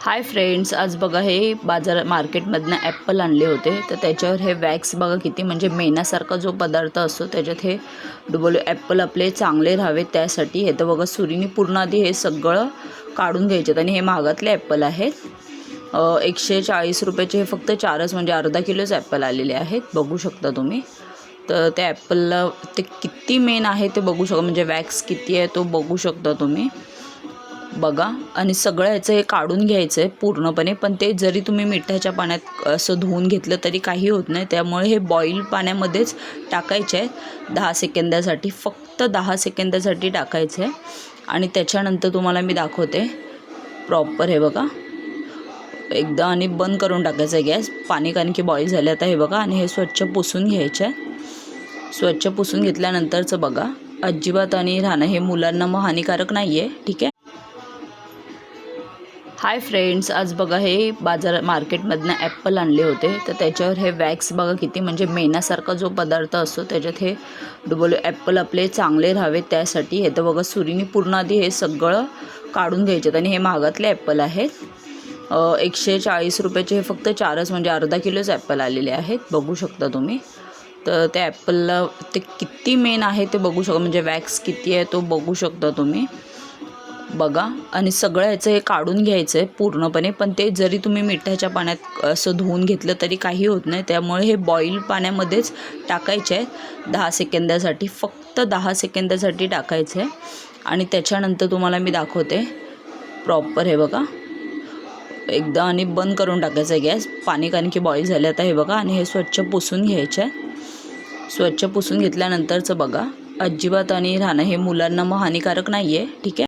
Hi friends, आज बघा हे मार्केटमधनं ॲपल आणले होते. तर त्याच्यावर हे वॅक्स बघा किती, म्हणजे मेणासारखा जो पदार्थ असतो त्याच्यात हे डुबवले. ॲपल आपले चांगले राहावेत त्यासाठी हे तर बघा सुरीने पूर्ण आधी हे सगळं काढून घ्यायचे. आणि हे महागातले ॲपल आहेत. 140 रुपयाचे हे फक्त 4च, म्हणजे अर्धा किलोच ॲपल आलेले आहेत. बघू शकता तुम्ही. तर त्या ॲपलला ते किती मेन आहे ते बघू शकता, म्हणजे वॅक्स किती आहे तो बघू शकता तुम्ही. बघा, आणि सगळं ह्याचं हे काढून घ्यायचं आहे पूर्णपणे. पण ते जरी तुम्ही मिठाच्या पाण्यात असं धुवून घेतलं तरी काही होत नाही. त्यामुळे हे बॉईल पाण्यामध्येच टाकायचे आहे 10 सेकंदासाठी, फक्त 10 सेकंदासाठी टाकायचं आहे. आणि त्याच्यानंतर तुम्हाला मी दाखवते प्रॉपर. हे बघा एकदा, आणि बंद करून टाकायचं आहे गॅस, पाणी कारण की बॉईल झालं. आता हे बघा, आणि हे स्वच्छ पुसून घ्यायचं आहे. स्वच्छ पुसून घेतल्यानंतरचं बघा अजिबात आणि राहणं हे मुलांना मग हानिकारक नाही आहे. ठीक आहे. हाय फ्रेंड्स, आज बघा हे मार्केटमधनं ॲपल आणले होते. तर त्याच्यावर हे वॅक्स बघा किती, म्हणजे मेणासारखा जो पदार्थ असतो त्याच्यात हे डुबवले. ॲपल आपले चांगले राहावेत त्यासाठी हे तर बघा सुरीने पूर्ण आधी हे सगळं काढून घ्यायचे. आणि हे महागातले ॲपल आहेत. 140 रुपयाचे हे फक्त 4च, म्हणजे अर्धा किलोच ॲपल आलेले आहेत. बघू शकता तुम्ही. तर त्या ॲपलला ते किती मेन आहे ते बघू शकता, म्हणजे वॅक्स किती आहे तो बघू शकता तुम्ही. बघा, आणि सगळं ह्याचं हे काढून घ्यायचं आहे पूर्णपणे. पण ते जरी तुम्ही मिठाच्या पाण्यात असं धुवून घेतलं तरी काही होत नाही. त्यामुळे हे बॉईल पाण्यामध्येच टाकायचे आहे 10 सेकंदासाठी, फक्त 10 सेकंदासाठी टाकायचं आहे. आणि त्याच्यानंतर तुम्हाला मी दाखवते प्रॉपर. हे बघा एकदा, आणि बंद करून टाकायचं आहे गॅस, पाणी कारण की बॉईल झालं. आता हे बघा, आणि हे स्वच्छ पुसून घ्यायचं आहे. स्वच्छ पुसून घेतल्यानंतरचं बघा अजिबात आणि राहणं हे मुलांना मग हानिकारक नाही आहे. ठीक आहे.